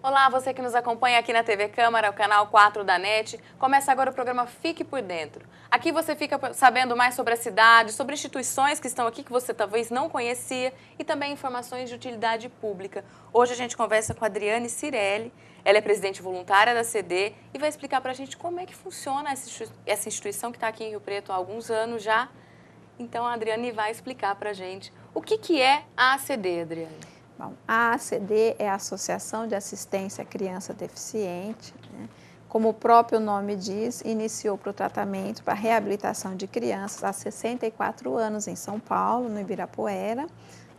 Olá, você que nos acompanha aqui na TV Câmara, o canal 4 da NET. Começa agora o programa Fique por Dentro. Aqui você fica sabendo mais sobre a cidade, sobre instituições que estão aqui que você talvez não conhecia e também informações de utilidade pública. Hoje a gente conversa com a Adriane Cirelli. Ela é presidente voluntária da CD e vai explicar para a gente como é que funciona essa instituição que está aqui em Rio Preto há alguns anos já. Então a Adriane vai explicar para a gente o que é a ACD, Adriane. Bom, a ACD é a Associação de Assistência à Criança Deficiente, né? Como o próprio nome diz, iniciou para o tratamento, para a reabilitação de crianças há 64 anos em São Paulo, no Ibirapuera,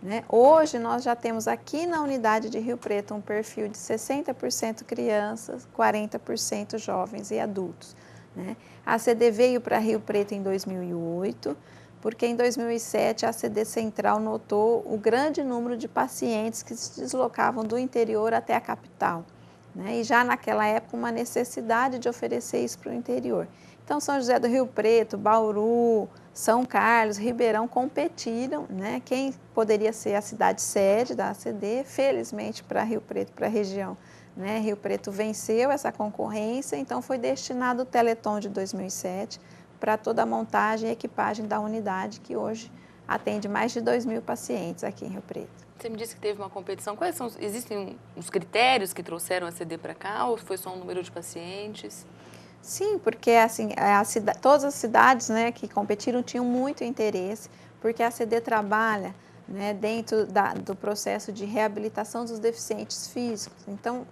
né? Hoje nós já temos aqui na unidade de Rio Preto um perfil de 60% crianças, 40% jovens e adultos, né? A ACD veio para Rio Preto em 2008, porque em 2007 a ACD Central notou o grande número de pacientes que se deslocavam do interior até a capital, né? E já naquela época uma necessidade de oferecer isso para o interior. Então São José do Rio Preto, Bauru, São Carlos, Ribeirão competiram, né? Quem poderia ser a cidade sede da ACD, felizmente para Rio Preto, para a região, né? Rio Preto venceu essa concorrência, então foi destinado o Teleton de 2007 para toda a montagem e equipagem da unidade, que hoje atende mais de 2.000 pacientes aqui em Rio Preto. Você me disse que teve uma competição. Existem os critérios que trouxeram a CD para cá ou foi só um número de pacientes? Sim, porque assim, todas as cidades, né, que competiram tinham muito interesse, porque a CD trabalha, né, dentro do processo de reabilitação dos deficientes físicos. Então,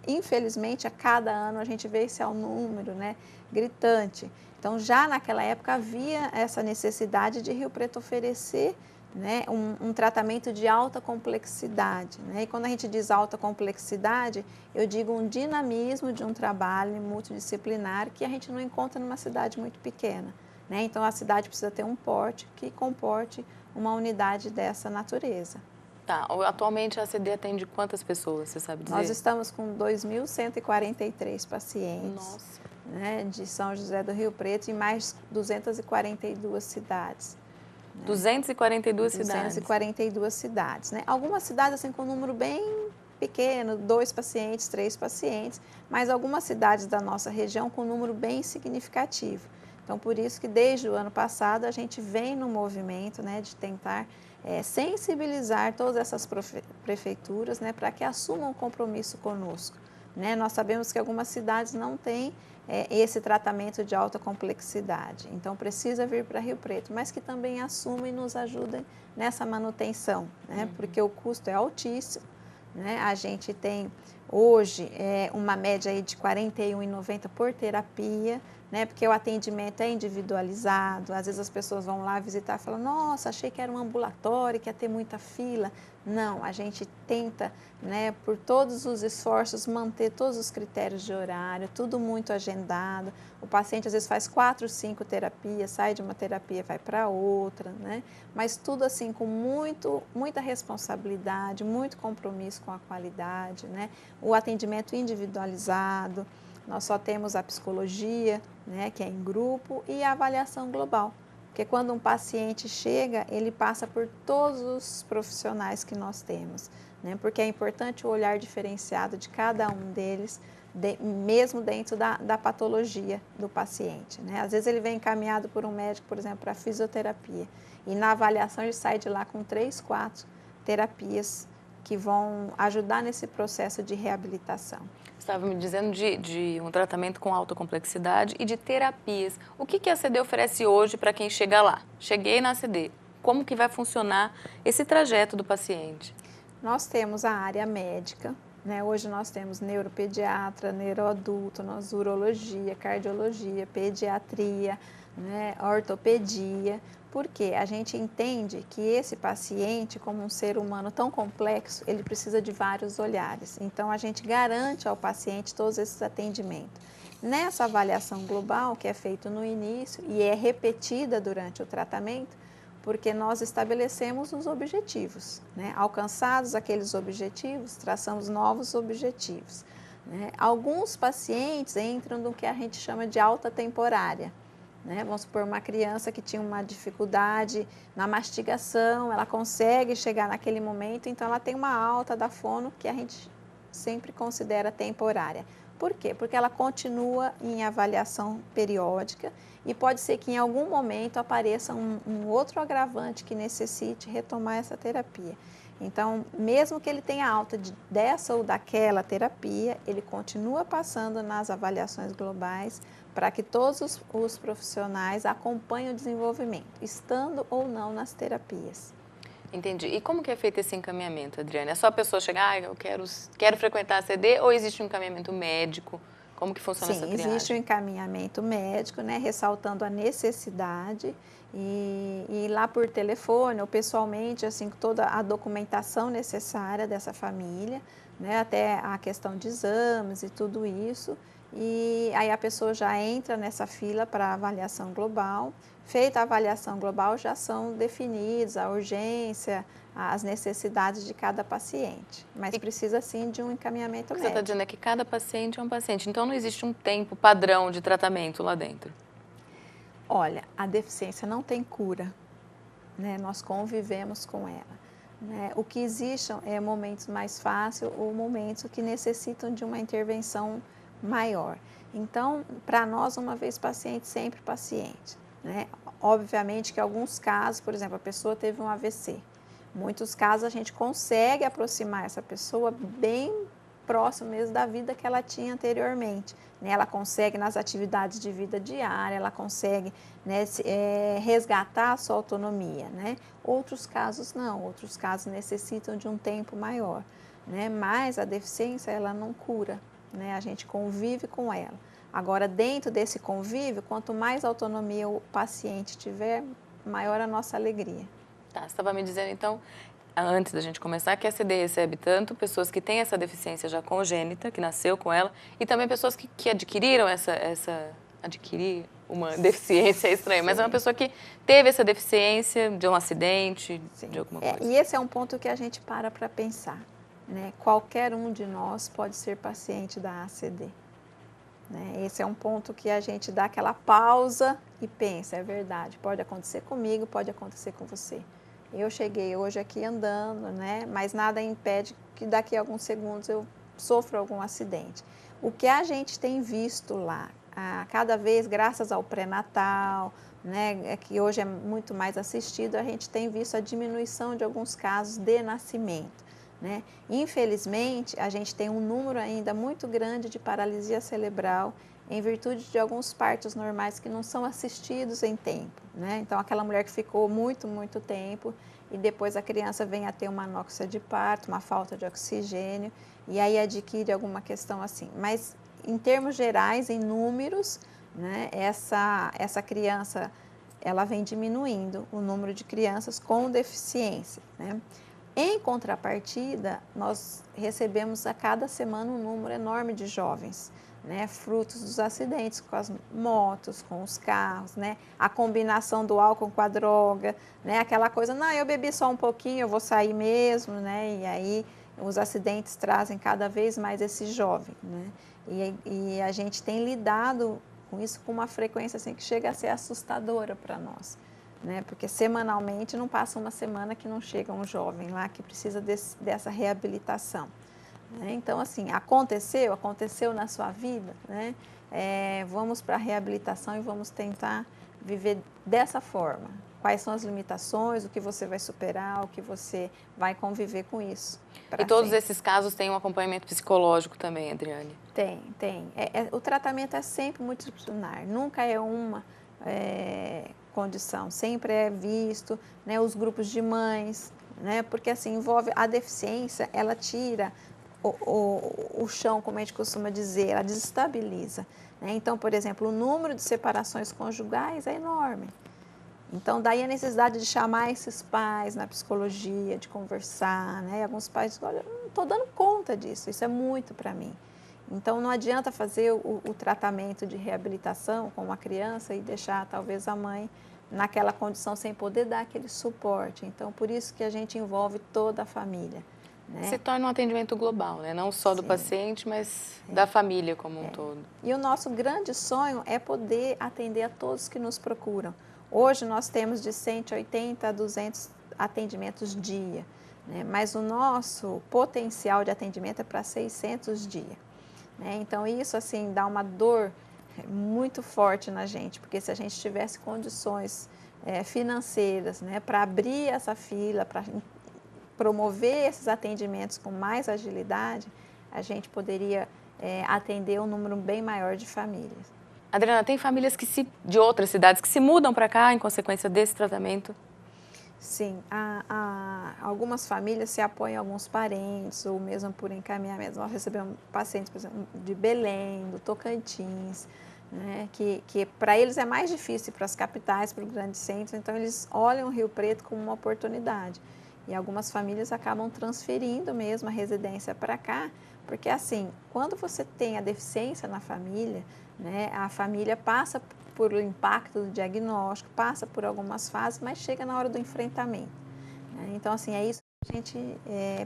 infelizmente, a cada ano a gente vê esse número, né, gritante. Então, já naquela época havia essa necessidade de Rio Preto oferecer, né, um tratamento de alta complexidade, né? E quando a gente diz alta complexidade, eu digo um dinamismo de um trabalho multidisciplinar que a gente não encontra numa cidade muito pequena, né? Então, a cidade precisa ter um porte que comporte uma unidade dessa natureza. Tá, atualmente a CD atende quantas pessoas, você sabe dizer? Nós estamos com 2.143 pacientes. Nossa. Né, de São José do Rio Preto em mais 242 cidades. Né? 242 cidades? 242 cidades. Né? Algumas cidades assim, com um número bem pequeno, 2 pacientes, 3 pacientes, mas algumas cidades da nossa região com um número bem significativo. Então, por isso que desde o ano passado a gente vem no movimento, né, de tentar sensibilizar todas essas prefeituras, né, para que assumam um compromisso conosco. Né? Nós sabemos que algumas cidades não têm esse tratamento de alta complexidade, então precisa vir para Rio Preto, mas que também assumam e nos ajudem nessa manutenção, né? Porque o custo é altíssimo, né? A gente tem hoje uma média aí de R$ 41,90 por terapia, né? Porque o atendimento é individualizado, às vezes as pessoas vão lá visitar e falam, nossa, achei que era um ambulatório, que ia ter muita fila. Não, a gente tenta, né, por todos os esforços, manter todos os critérios de horário, tudo muito agendado. O paciente às vezes faz 4, 5 terapias, sai de uma terapia, vai para outra, né? Mas tudo assim com muita responsabilidade, muito compromisso com a qualidade, né? O atendimento individualizado, nós só temos a psicologia, né, que é em grupo, e a avaliação global. Porque quando um paciente chega, ele passa por todos os profissionais que nós temos, né? Porque é importante o olhar diferenciado de cada um deles, mesmo dentro da patologia do paciente, né? Às vezes ele vem encaminhado por um médico, por exemplo, para fisioterapia, e na avaliação ele sai de lá com 3, 4 terapias que vão ajudar nesse processo de reabilitação. Você estava me dizendo de um tratamento com alta complexidade e de terapias. O que a ACD oferece hoje para quem chega lá? Cheguei na ACD. Como que vai funcionar esse trajeto do paciente? Nós temos a área médica, né? Hoje nós temos neuropediatra, neuroadulto, nós urologia, cardiologia, pediatria, né? Ortopedia, porque a gente entende que esse paciente, como um ser humano tão complexo, ele precisa de vários olhares. Então, a gente garante ao paciente todos esses atendimentos. Nessa avaliação global, que é feita no início e é repetida durante o tratamento, porque nós estabelecemos os objetivos, né? Alcançados aqueles objetivos, traçamos novos objetivos, né? Alguns pacientes entram no que a gente chama de alta temporária, né? Vamos supor, uma criança que tinha uma dificuldade na mastigação, ela consegue chegar naquele momento, então ela tem uma alta da fono que a gente sempre considera temporária. Por quê? Porque ela continua em avaliação periódica e pode ser que em algum momento apareça um outro agravante que necessite retomar essa terapia. Então, mesmo que ele tenha alta dessa ou daquela terapia, ele continua passando nas avaliações globais para que todos os profissionais acompanhem o desenvolvimento, estando ou não nas terapias. Entendi. E como que é feito esse encaminhamento, Adriane? É só a pessoa chegar, eu quero frequentar a CD, ou existe um encaminhamento médico? Como que funciona essa Sim, triagem? existe um encaminhamento médico, né, ressaltando a necessidade e lá por telefone ou pessoalmente, assim, toda a documentação necessária dessa família, né, até a questão de exames e tudo isso. E aí a pessoa já entra nessa fila para avaliação global. Feita a avaliação global, já são definidos a urgência, as necessidades de cada paciente, mas precisa sim de um encaminhamento O que você está médico. dizendo é que cada paciente é um paciente, então não existe um tempo padrão de tratamento lá dentro. Olha, a deficiência não tem cura, né? Nós convivemos com ela, né? O que existe é momentos mais fáceis ou momentos que necessitam de uma intervenção maior. Então, para nós, uma vez paciente, sempre paciente, né? Obviamente que alguns casos, por exemplo, a pessoa teve um AVC. Muitos casos a gente consegue aproximar essa pessoa bem próximo mesmo da vida que ela tinha anteriormente, né? Ela consegue nas atividades de vida diária, ela consegue, né, resgatar a sua autonomia, né? Outros casos não, outros casos necessitam de um tempo maior, né? Mas a deficiência ela não cura, né? A gente convive com ela. Agora, dentro desse convívio, quanto mais autonomia o paciente tiver, maior a nossa alegria. Tá, você estava me dizendo então, antes da gente começar, que a CD recebe tanto pessoas que têm essa deficiência já congênita, que nasceu com ela, e também pessoas que adquiriram adquirir uma deficiência é estranho, mas é uma pessoa que teve essa deficiência de um acidente, Sim. de alguma coisa. E esse é um ponto que a gente para pensar, né? Qualquer um de nós pode ser paciente da ACD. Né? Esse é um ponto que a gente dá aquela pausa e pensa, é verdade, pode acontecer comigo, pode acontecer com você. Eu cheguei hoje aqui andando, né? Mas nada impede que daqui a alguns segundos eu sofra algum acidente. O que a gente tem visto lá, cada vez graças ao pré-natal, né, que hoje é muito mais assistido, a gente tem visto a diminuição de alguns casos de nascimento. Né? Infelizmente, a gente tem um número ainda muito grande de paralisia cerebral em virtude de alguns partos normais que não são assistidos em tempo. Né? Então, aquela mulher que ficou muito tempo e depois a criança vem a ter uma anóxia de parto, uma falta de oxigênio e aí adquire alguma questão assim. Mas, em termos gerais, em números, né, essa criança ela vem diminuindo o número de crianças com deficiência. Né? Em contrapartida, nós recebemos a cada semana um número enorme de jovens, né, frutos dos acidentes com as motos, com os carros, né, a combinação do álcool com a droga, né, aquela coisa, não, eu bebi só um pouquinho, eu vou sair mesmo, né, e aí os acidentes trazem cada vez mais esse jovem, né, e a gente tem lidado com isso com uma frequência assim que chega a ser assustadora para nós. Né? Porque semanalmente não passa uma semana que não chega um jovem lá que precisa dessa reabilitação. Né? Então, assim, aconteceu na sua vida, né? Vamos para a reabilitação e vamos tentar viver dessa forma. Quais são as limitações, o que você vai superar, o que você vai conviver com isso. E todos esses casos têm um acompanhamento psicológico também, Adriane? Tem. O tratamento é sempre multidisciplinar, nunca é uma condição, sempre é visto, né, os grupos de mães, né, porque assim envolve a deficiência, ela tira o chão, como a gente costuma dizer, ela desestabiliza. Né? Então, por exemplo, o número de separações conjugais é enorme. Então, daí a necessidade de chamar esses pais na psicologia, de conversar, né? Alguns pais dizem, olha, não estou dando conta disso, isso é muito para mim. Então, não adianta fazer o tratamento de reabilitação com uma criança e deixar talvez a mãe naquela condição sem poder dar aquele suporte. Então, por isso que a gente envolve toda a família. Né? Se torna um atendimento global, né? Não só do paciente, mas da família como um todo. E o nosso grande sonho é poder atender a todos que nos procuram. Hoje nós temos de 180 a 200 atendimentos dia, né? Mas o nosso potencial de atendimento é para 600 dia, né? Então isso assim dá uma dor muito forte na gente, porque se a gente tivesse condições financeiras, né, para abrir essa fila, para promover esses atendimentos com mais agilidade, a gente poderia atender um número bem maior de famílias. Adriana, tem famílias de outras cidades que se mudam para cá em consequência desse tratamento? Sim, algumas famílias se apoiam a alguns parentes ou mesmo por encaminhamento. Nós recebemos pacientes, por exemplo, de Belém, do Tocantins, né, que para eles é mais difícil para as capitais, para os grandes centros, então eles olham o Rio Preto como uma oportunidade. E algumas famílias acabam transferindo mesmo a residência para cá, porque assim, quando você tem a deficiência na família, né, a família passa por o impacto do diagnóstico, passa por algumas fases, mas chega na hora do enfrentamento, né? Então, assim, é isso que a gente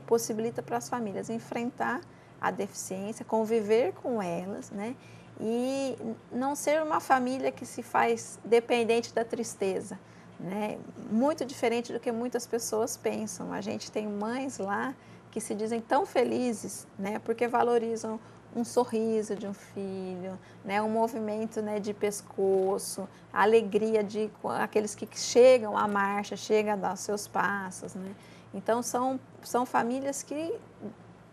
possibilita para as famílias, enfrentar a deficiência, conviver com elas, né? E não ser uma família que se faz dependente da tristeza, né? Muito diferente do que muitas pessoas pensam. A gente tem mães lá que se dizem tão felizes, né? Porque valorizam um sorriso de um filho, né, um movimento, né, de pescoço, a alegria de aqueles que chegam à marcha, chegam a dar seus passos, né? Então, são famílias que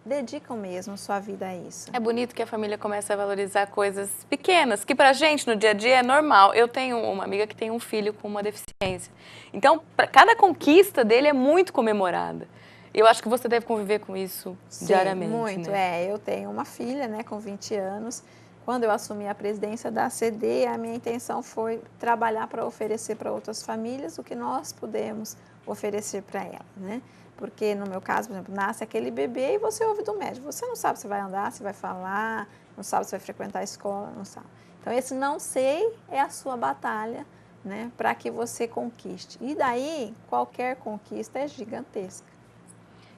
dedicam mesmo sua vida a isso. É bonito que a família comece a valorizar coisas pequenas, que pra gente no dia a dia é normal. Eu tenho uma amiga que tem um filho com uma deficiência. Então, cada conquista dele é muito comemorada. Eu acho que você deve conviver com isso diariamente, muito, né? Eu tenho uma filha, né, com 20 anos. Quando eu assumi a presidência da CD, a minha intenção foi trabalhar para oferecer para outras famílias o que nós podemos oferecer para ela, né? Porque no meu caso, por exemplo, nasce aquele bebê e você ouve do médico. Você não sabe se vai andar, se vai falar, não sabe se vai frequentar a escola, não sabe. Então, esse não sei é a sua batalha, né, para que você conquiste. E daí, qualquer conquista é gigantesca.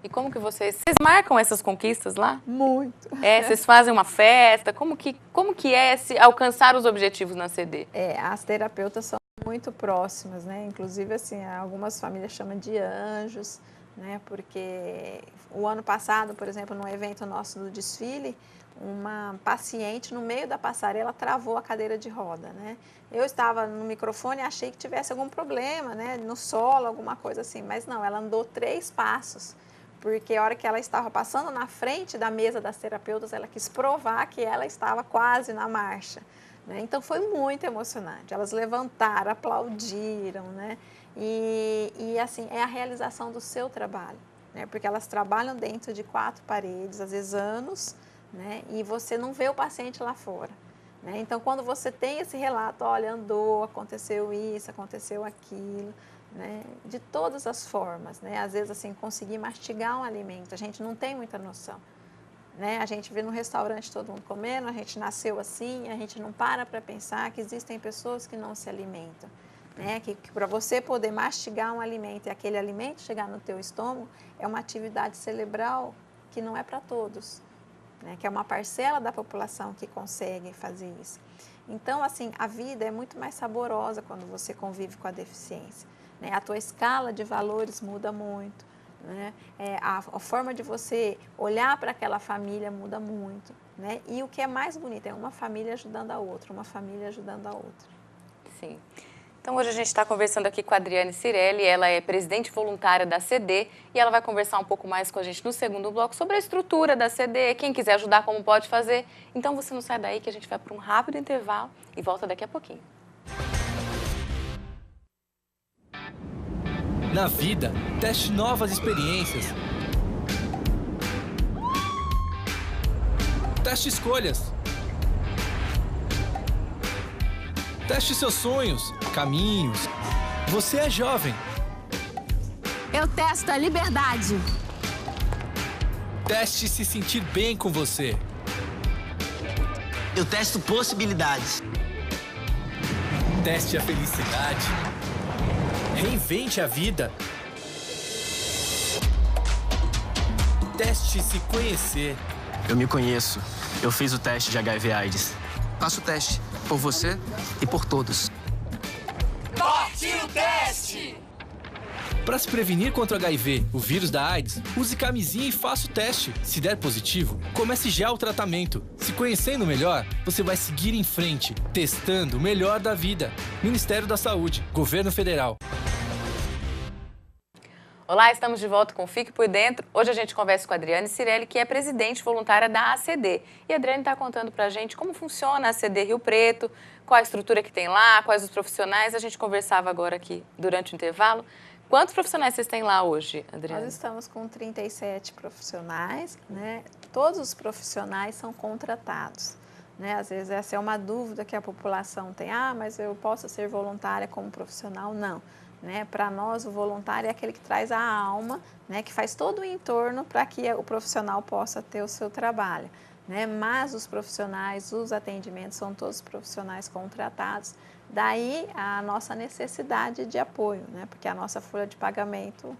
E como que vocês marcam essas conquistas lá? Muito. Vocês fazem uma festa? Como que é alcançar os objetivos na CD? As terapeutas são muito próximas, né? Inclusive, assim, algumas famílias chamam de anjos, né? Porque o ano passado, por exemplo, no evento nosso do desfile, uma paciente no meio da passarela travou a cadeira de roda, né? Eu estava no microfone e achei que tivesse algum problema, né? No solo, alguma coisa assim, mas não, ela andou 3 passos. Porque a hora que ela estava passando na frente da mesa das terapeutas, ela quis provar que ela estava quase na marcha, né? Então, foi muito emocionante. Elas levantaram, aplaudiram, né? E assim, é a realização do seu trabalho, né? Porque elas trabalham dentro de 4 paredes, às vezes anos, né? E você não vê o paciente lá fora, né? Então, quando você tem esse relato, olha, andou, aconteceu isso, aconteceu aquilo, né, de todas as formas, né? Às vezes, assim, conseguir mastigar um alimento, a gente não tem muita noção, né? A gente vê no restaurante todo mundo comendo, a gente nasceu assim, a gente não para pensar que existem pessoas que não se alimentam, né? Que para você poder mastigar um alimento e aquele alimento chegar no teu estômago, é uma atividade cerebral que não é para todos, né? Que é uma parcela da população que consegue fazer isso. Então, assim, a vida é muito mais saborosa quando você convive com a deficiência, né? A tua escala de valores muda muito, né? A forma de você olhar para aquela família muda muito, né? E o que é mais bonito é uma família ajudando a outra, uma família ajudando a outra. Sim. Então, hoje a gente está conversando aqui com a Adriane Cirelli, ela é presidente voluntária da CD e ela vai conversar um pouco mais com a gente no segundo bloco sobre a estrutura da CD, quem quiser ajudar, como pode fazer. Então, você não sai daí que a gente vai para um rápido intervalo e volta daqui a pouquinho. Na vida, teste novas experiências. Teste escolhas. Teste seus sonhos, caminhos. Você é jovem. Eu testo a liberdade. Teste se sentir bem com você. Eu testo possibilidades. Teste a felicidade. Reinvente a vida. Teste se conhecer. Eu me conheço. Eu fiz o teste de HIV/AIDS. Faça o teste. Por você e por todos. Partiu o teste! Para se prevenir contra o HIV, o vírus da AIDS, use camisinha e faça o teste. Se der positivo, comece já o tratamento. Se conhecendo melhor, você vai seguir em frente, testando o melhor da vida. Ministério da Saúde, Governo Federal. Olá, estamos de volta com o Fique por Dentro. Hoje a gente conversa com a Adriane Cirelli, que é presidente voluntária da ACD. E a Adriane está contando para a gente como funciona a ACD Rio Preto, qual a estrutura que tem lá, quais os profissionais. A gente conversava agora aqui durante o intervalo. Quantos profissionais vocês têm lá hoje, Adriane? Nós estamos com 37 profissionais, né? Todos os profissionais são contratados, né? Às vezes essa é uma dúvida que a população tem. Mas eu posso ser voluntária como profissional? Não. Né? Para nós, o voluntário é aquele que traz a alma, né? Que faz todo o entorno para que o profissional possa ter o seu trabalho. Né? Mas os profissionais, os atendimentos são todos profissionais contratados. Daí a nossa necessidade de apoio, né? Porque a nossa folha de pagamento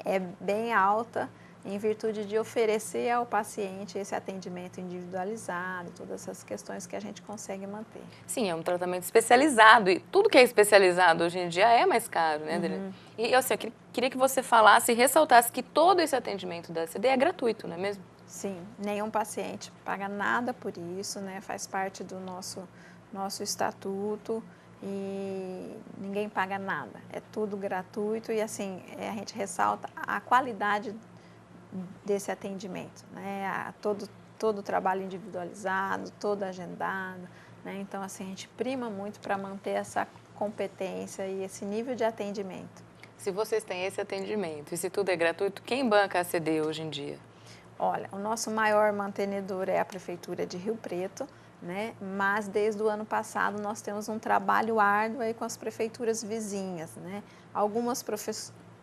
é bem alta em virtude de oferecer ao paciente esse atendimento individualizado, todas essas questões que a gente consegue manter. Sim, é um tratamento especializado e tudo que é especializado hoje em dia é mais caro, né, Adriane? E assim, eu queria que você falasse e ressaltasse que todo esse atendimento da ACD é gratuito, não é mesmo? Sim, nenhum paciente paga nada por isso, né? Faz parte do nosso estatuto e ninguém paga nada, é tudo gratuito e assim, a gente ressalta a qualidade desse atendimento, né? Todo o trabalho individualizado, todo agendado, né? Então, assim, a gente prima muito para manter essa competência e esse nível de atendimento. Se vocês têm esse atendimento e se tudo é gratuito, quem banca a ACD hoje em dia? Olha, o nosso maior mantenedor é a Prefeitura de Rio Preto, né? Mas desde o ano passado nós temos um trabalho árduo aí com as prefeituras vizinhas, né? Algumas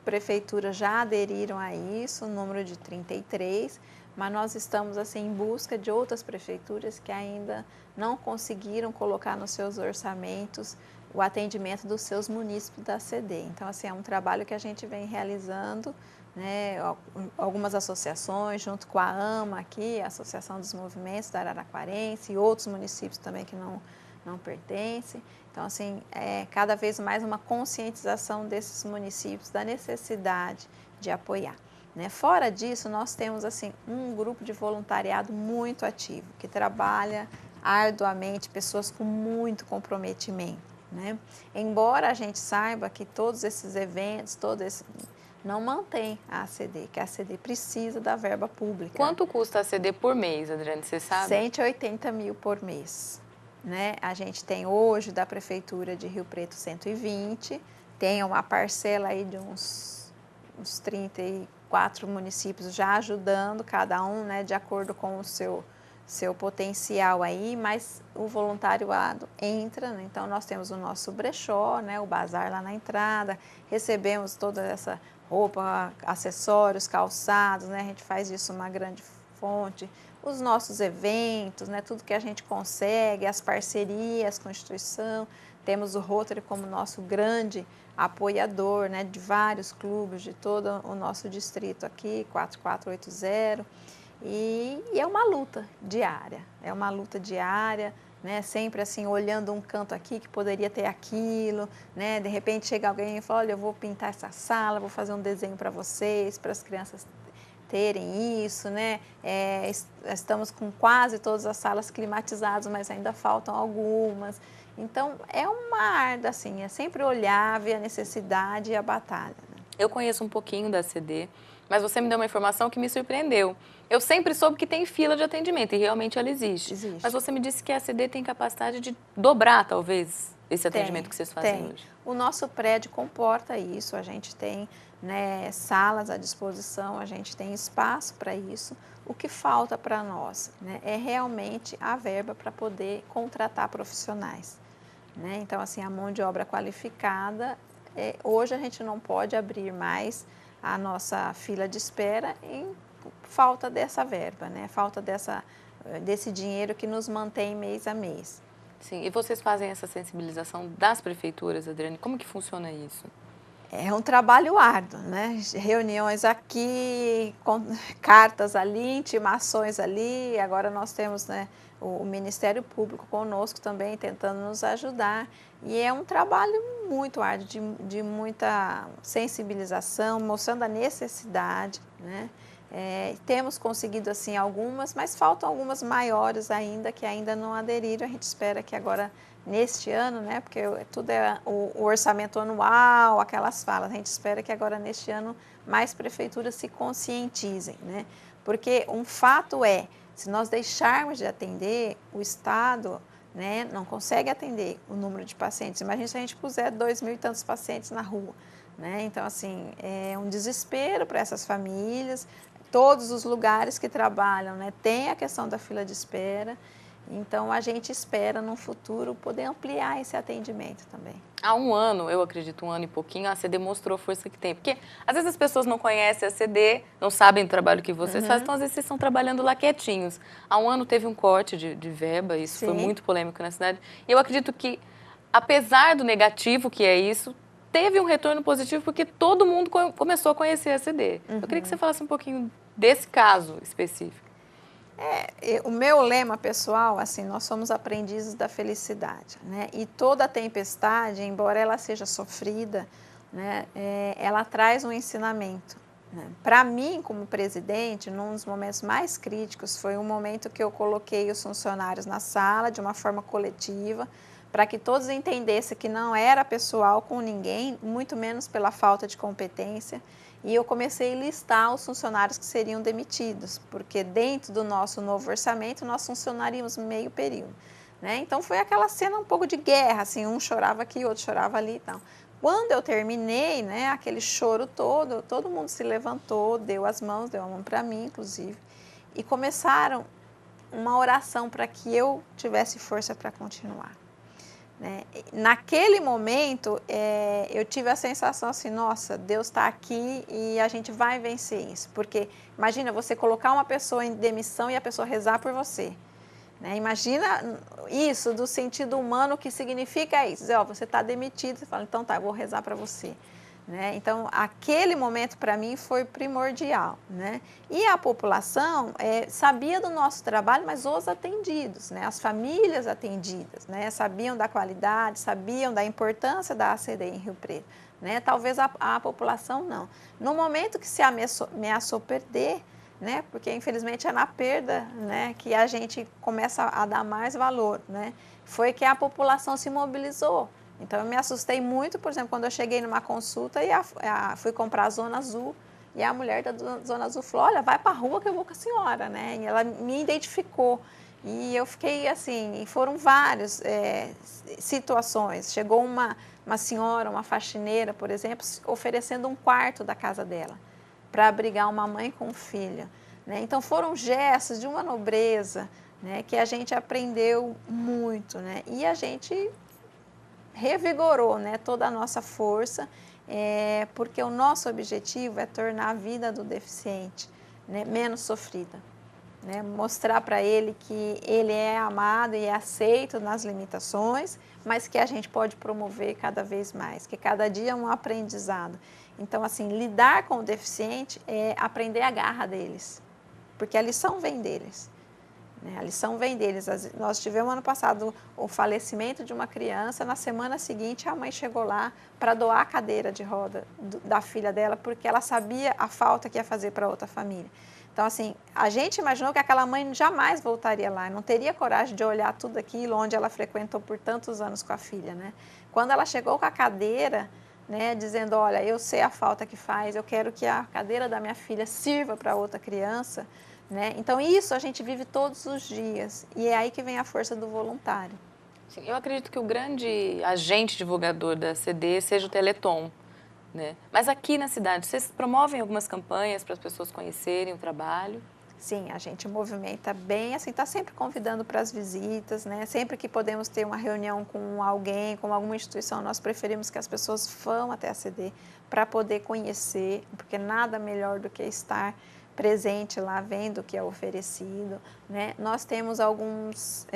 prefeituras já aderiram a isso, o número de 33, mas nós estamos assim em busca de outras prefeituras que ainda não conseguiram colocar nos seus orçamentos o atendimento dos seus munícipes da ACD. Então, assim, é um trabalho que a gente vem realizando, né? Algumas associações, junto com a AMA aqui, a Associação dos Movimentos da Araraquarense, e outros municípios também que não pertencem. Então, assim, cada vez mais uma conscientização desses municípios da necessidade de apoiar, né? Fora disso, nós temos, assim, um grupo de voluntariado muito ativo, que trabalha arduamente, pessoas com muito comprometimento, né? Embora a gente saiba que todos esses eventos, não mantém a ACD, que a ACD precisa da verba pública. Quanto custa a ACD por mês, Adriane, você sabe? 180 mil por mês. Né? A gente tem hoje da Prefeitura de Rio Preto 120, tem uma parcela aí de uns 34 municípios já ajudando, cada um, né, de acordo com o seu potencial aí, mas o voluntariado entra, né? Então nós temos o nosso brechó, né, o bazar lá na entrada, recebemos toda essa roupa, acessórios, calçados, né? A gente faz disso uma grande fonte. Os nossos eventos, né, tudo que a gente consegue, as parcerias com a instituição, temos o Rotary como nosso grande apoiador, né, de vários clubes de todo o nosso distrito aqui, 4480, e é uma luta diária, né, sempre assim, olhando um canto aqui que poderia ter aquilo, né, de repente chega alguém e fala, olha, eu vou pintar essa sala, vou fazer um desenho para vocês, para as crianças terem isso, né? Estamos com quase todas as salas climatizadas, mas ainda faltam algumas. Então, é uma árdua, assim, é sempre olhar, ver a necessidade e a batalha. Né? Eu conheço um pouquinho da ACD, mas você me deu uma informação que me surpreendeu. Eu sempre soube que tem fila de atendimento, e realmente ela existe. Mas você me disse que a ACD tem capacidade de dobrar, talvez, esse atendimento que vocês fazem hoje. O nosso prédio comporta isso, a gente tem, né, salas à disposição, a gente tem espaço para isso. O que falta para nós, né, é realmente a verba para poder contratar profissionais. Né? Então, assim, a mão de obra qualificada, hoje a gente não pode abrir mais a nossa fila de espera em falta dessa verba, né? Falta desse dinheiro que nos mantém mês a mês. Sim, e vocês fazem essa sensibilização das prefeituras, Adriane? Como que funciona isso? É um trabalho árduo, né? Reuniões aqui, cartas ali, intimações ali. Agora nós temos, né, o Ministério Público conosco também, tentando nos ajudar. E é um trabalho muito árdua, de muita sensibilização, mostrando a necessidade, né? Temos conseguido assim algumas, mas faltam algumas maiores ainda que ainda não aderiram. A gente espera que agora neste ano, né? Porque tudo é o orçamento anual, aquelas falas. A gente espera que agora neste ano mais prefeituras se conscientizem, né? Porque um fato é, se nós deixarmos de atender, o Estado, né, não consegue atender o número de pacientes. Imagina se a gente puser 2.000 e tantos pacientes na rua, né? Então, assim, é um desespero para essas famílias. Todos os lugares que trabalham, né, tem a questão da fila de espera. Então, a gente espera, no futuro, poder ampliar esse atendimento também. Há um ano, eu acredito, um ano e pouquinho, a ACD mostrou a força que tem. Porque, às vezes, as pessoas não conhecem a ACD, não sabem do trabalho que vocês fazem, então, às vezes, vocês estão trabalhando lá quietinhos. Há um ano teve um corte de verba, isso Sim. foi muito polêmico na cidade. E eu acredito que, apesar do negativo que é isso, teve um retorno positivo porque todo mundo começou a conhecer a ACD. Eu queria que você falasse um pouquinho desse caso específico. O meu lema pessoal, assim, nós somos aprendizes da felicidade, né? E toda tempestade, embora ela seja sofrida, né, ela traz um ensinamento, né? Para mim, como presidente, num dos momentos mais críticos, foi um momento que eu coloquei os funcionários na sala de uma forma coletiva, para que todos entendessem que não era pessoal com ninguém, muito menos pela falta de competência. E eu comecei a listar os funcionários que seriam demitidos, porque dentro do nosso novo orçamento, nós funcionaríamos meio período, né? Então, foi aquela cena um pouco de guerra, assim, um chorava aqui, outro chorava ali e tal. Quando eu terminei, né, aquele choro todo mundo se levantou, deu as mãos, deu a mão para mim, inclusive, e começaram uma oração para que eu tivesse força para continuar. Né? Naquele momento, eu tive a sensação assim, nossa, Deus está aqui e a gente vai vencer isso. Porque imagina você colocar uma pessoa em demissão e a pessoa rezar por você. Né? Imagina isso do sentido humano, que significa isso. Dizer, ó, você está demitido, você fala, então tá, eu vou rezar para você. Né? Então, aquele momento para mim foi primordial. Né? E a população sabia do nosso trabalho, mas os atendidos, né? As famílias atendidas, né? Sabiam da qualidade, sabiam da importância da ACD em Rio Preto. Né? Talvez a população não. No momento que se ameaçou perder, né? Porque infelizmente é na perda, né, que a gente começa a dar mais valor, né? Foi que a população se mobilizou. Então, eu me assustei muito, por exemplo, quando eu cheguei numa consulta e fui comprar a Zona Azul, e a mulher da Zona Azul falou, olha, vai para a rua que eu vou com a senhora, né? E ela me identificou. E eu fiquei assim, foram várias situações. Chegou uma senhora, uma faxineira, por exemplo, oferecendo um quarto da casa dela, para abrigar uma mãe com um filho. Né? Então, foram gestos de uma nobreza, né, que a gente aprendeu muito, né? E a gente revigorou, né, toda a nossa força, porque o nosso objetivo é tornar a vida do deficiente, né, menos sofrida. Né? Mostrar para ele que ele é amado e é aceito nas limitações, mas que a gente pode promover cada vez mais, que cada dia é um aprendizado. Então, assim, lidar com o deficiente é aprender a garra deles, porque a lição vem deles. Né? A lição vem deles. Nós tivemos ano passado o falecimento de uma criança, na semana seguinte a mãe chegou lá para doar a cadeira de roda da filha dela, porque ela sabia a falta que ia fazer para outra família. Então, assim, a gente imaginou que aquela mãe jamais voltaria lá, não teria coragem de olhar tudo aquilo onde ela frequentou por tantos anos com a filha, né? Quando ela chegou com a cadeira, né, dizendo, olha, eu sei a falta que faz, eu quero que a cadeira da minha filha sirva para outra criança, né? Então, isso a gente vive todos os dias, e é aí que vem a força do voluntário. Sim, eu acredito que o grande agente divulgador da ACD seja o Teleton. Né? Mas aqui na cidade, vocês promovem algumas campanhas para as pessoas conhecerem o trabalho? Sim, a gente movimenta bem, assim, está sempre convidando para as visitas, né? Sempre que podemos ter uma reunião com alguém, com alguma instituição, nós preferimos que as pessoas vão até a ACD para poder conhecer, porque nada melhor do que estar presente lá, vendo o que é oferecido, né? Nós temos alguns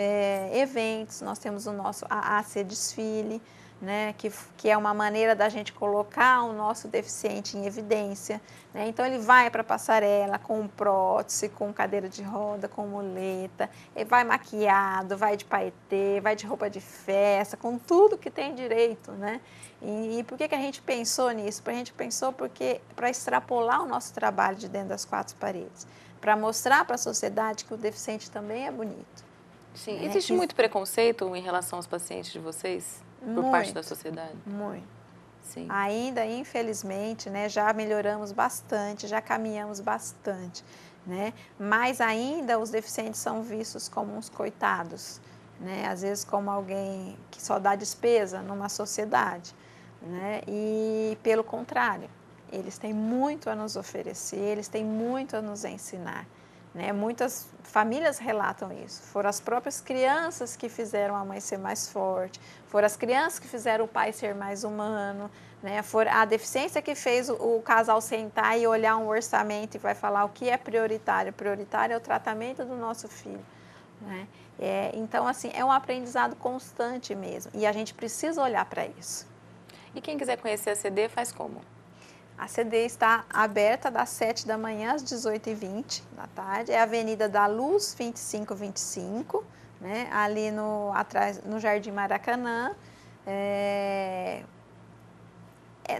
eventos, nós temos o nosso AC Desfile, né, que é uma maneira da gente colocar o nosso deficiente em evidência, né? Então ele vai para a passarela com prótese, com cadeira de roda, com muleta, ele vai maquiado, vai de paetê, vai de roupa de festa, com tudo que tem direito, né? E por que a gente pensou nisso? A gente pensou para extrapolar o nosso trabalho de dentro das quatro paredes, para mostrar para a sociedade que o deficiente também é bonito. Sim. Né? Existe muito preconceito em relação aos pacientes de vocês? Por parte da sociedade? Muito. Sim. Ainda, infelizmente, né, já melhoramos bastante, já caminhamos bastante, né? Mas ainda os deficientes são vistos como uns coitados, né? Às vezes como alguém que só dá despesa numa sociedade, né? E pelo contrário, eles têm muito a nos oferecer, eles têm muito a nos ensinar. Né? Muitas famílias relatam isso. Foram as próprias crianças que fizeram a mãe ser mais forte, foram as crianças que fizeram o pai ser mais humano, né? Foi a deficiência que fez o casal sentar e olhar um orçamento e vai falar o que é prioritário. Prioritário é o tratamento do nosso filho. Né? Então, assim, é um aprendizado constante mesmo e a gente precisa olhar para isso. E quem quiser conhecer a CD faz como? A CD está aberta das 7 da manhã às 18h20 da tarde. É a Avenida da Luz, 2525, né? Ali atrás, no Jardim Maracanã.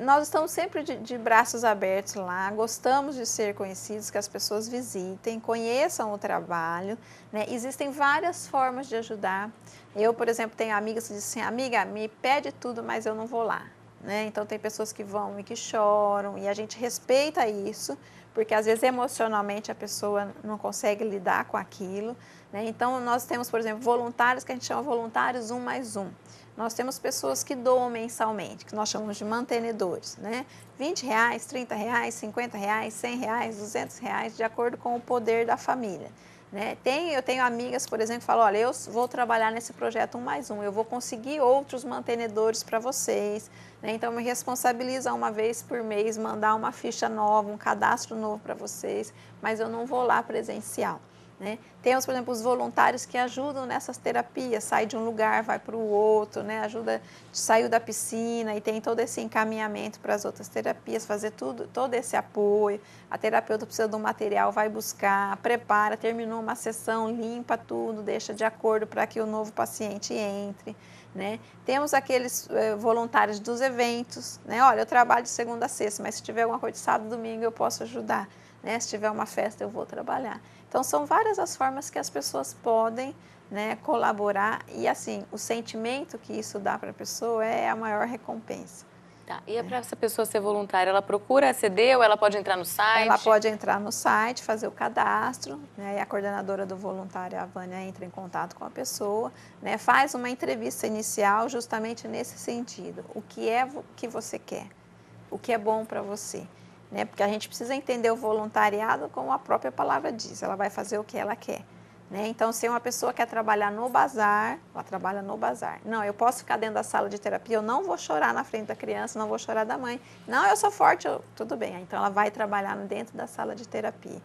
Nós estamos sempre de braços abertos lá, gostamos de ser conhecidos, que as pessoas visitem, conheçam o trabalho. Né? Existem várias formas de ajudar. Eu, por exemplo, tenho amigas que dizem assim, amiga, me pede tudo, mas eu não vou lá. Né? Então, tem pessoas que vão e que choram, e a gente respeita isso, porque às vezes emocionalmente a pessoa não consegue lidar com aquilo. Né? Então, nós temos, por exemplo, voluntários que a gente chama voluntários 1+1. Nós temos pessoas que doam mensalmente, que nós chamamos de mantenedores, né? R$20, R$30, R$50, R$100, R$200, de acordo com o poder da família. Né? Eu tenho amigas, por exemplo, que falam, olha, eu vou trabalhar nesse projeto 1+1, eu vou conseguir outros mantenedores para vocês. Né? Então, me responsabiliza uma vez por mês, mandar uma ficha nova, um cadastro novo para vocês, mas eu não vou lá presencial. Né? Temos, por exemplo, os voluntários que ajudam nessas terapias, sai de um lugar, vai para o outro, né? Ajuda, saiu da piscina e tem todo esse encaminhamento para as outras terapias, fazer todo esse apoio. A terapeuta precisa de um material, vai buscar, prepara, terminou uma sessão, limpa tudo, deixa de acordo para que o novo paciente entre. Né? Temos aqueles voluntários dos eventos, né? Olha, eu trabalho de segunda a sexta, mas se tiver alguma coisa de sábado e domingo eu posso ajudar. Né? Se tiver uma festa eu vou trabalhar. Então, são várias as formas que as pessoas podem, né, colaborar e, assim, o sentimento que isso dá para a pessoa é a maior recompensa. Tá. E para essa pessoa ser voluntária, ela procura a CD ou ela pode entrar no site? Ela pode entrar no site, fazer o cadastro, né, e a coordenadora do voluntário, a Vânia, entra em contato com a pessoa, né, faz uma entrevista inicial justamente nesse sentido. O que é que você quer? O que é bom para você? Né? Porque a gente precisa entender o voluntariado como a própria palavra diz, ela vai fazer o que ela quer. Né? Então, se uma pessoa quer trabalhar no bazar, ela trabalha no bazar. Não, eu posso ficar dentro da sala de terapia, eu não vou chorar na frente da criança, não vou chorar da mãe. Não, eu sou forte, tudo bem. Então, ela vai trabalhar dentro da sala de terapia.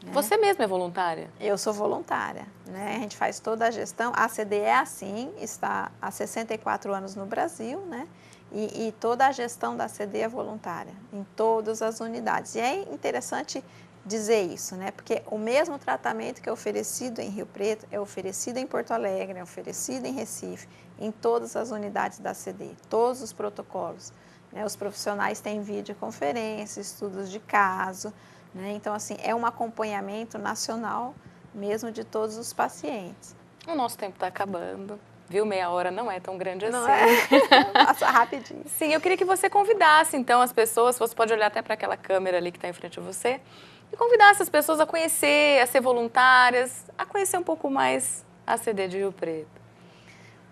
Né? Você mesma é voluntária? Eu sou voluntária. Né? A gente faz toda a gestão. A CD é assim, está há 64 anos no Brasil, né? E toda a gestão da CD é voluntária, em todas as unidades. E é interessante dizer isso, né? Porque o mesmo tratamento que é oferecido em Rio Preto é oferecido em Porto Alegre, é oferecido em Recife, em todas as unidades da CD, todos os protocolos. Né? Os profissionais têm videoconferência, estudos de caso, né? Então, assim, é um acompanhamento nacional mesmo de todos os pacientes. O nosso tempo está acabando. Viu? Meia hora não é tão grande não assim. Passa rapidinho. Sim, eu queria que você convidasse, então, as pessoas, você pode olhar até para aquela câmera ali que está em frente a você, e convidasse as pessoas a conhecer, a ser voluntárias, a conhecer um pouco mais a ACD de Rio Preto.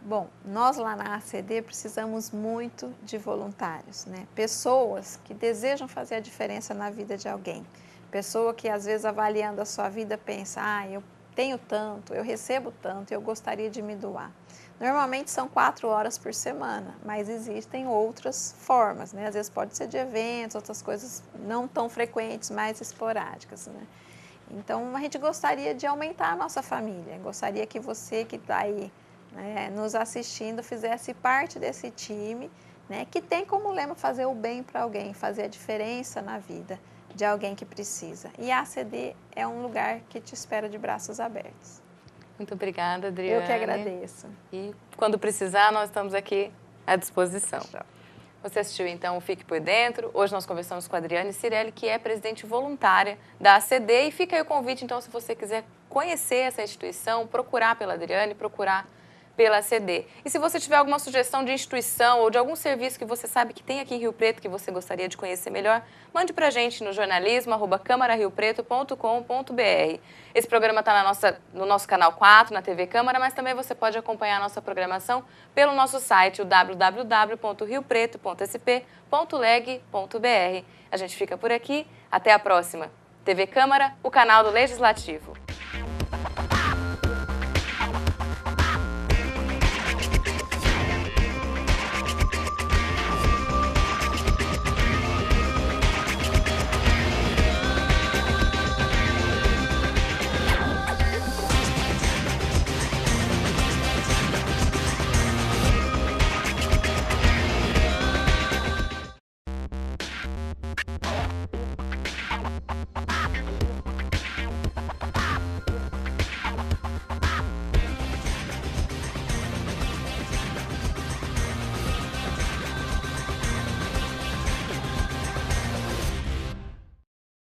Bom, nós lá na ACD precisamos muito de voluntários, né? Pessoas que desejam fazer a diferença na vida de alguém. Pessoa que, às vezes, avaliando a sua vida, pensa, eu tenho tanto, eu recebo tanto, eu gostaria de me doar. Normalmente são 4 horas por semana, mas existem outras formas, né? Às vezes pode ser de eventos, outras coisas não tão frequentes, mais esporádicas, né? Então, a gente gostaria de aumentar a nossa família, gostaria que você que está aí nos assistindo fizesse parte desse time, né, que tem como lema fazer o bem para alguém, fazer a diferença na vida de alguém que precisa. E a ACD é um lugar que te espera de braços abertos. Muito obrigada, Adriane. Eu que agradeço. E quando precisar, nós estamos aqui à disposição. Tchau. Você assistiu, então, o Fique Por Dentro. Hoje nós conversamos com a Adriane Cirelli, que é presidente voluntária da ACD. E fica aí o convite, então, se você quiser conhecer essa instituição, procurar pela Adriane, procurar pela ACD. E se você tiver alguma sugestão de instituição ou de algum serviço que você sabe que tem aqui em Rio Preto, que você gostaria de conhecer melhor, mande pra gente no jornalismo@camarariopreto.com.br. Esse programa está no nosso canal 4, na TV Câmara, mas também você pode acompanhar a nossa programação pelo nosso site, o www.riopreto.sp.leg.br. A gente fica por aqui. Até a próxima. TV Câmara, o canal do Legislativo.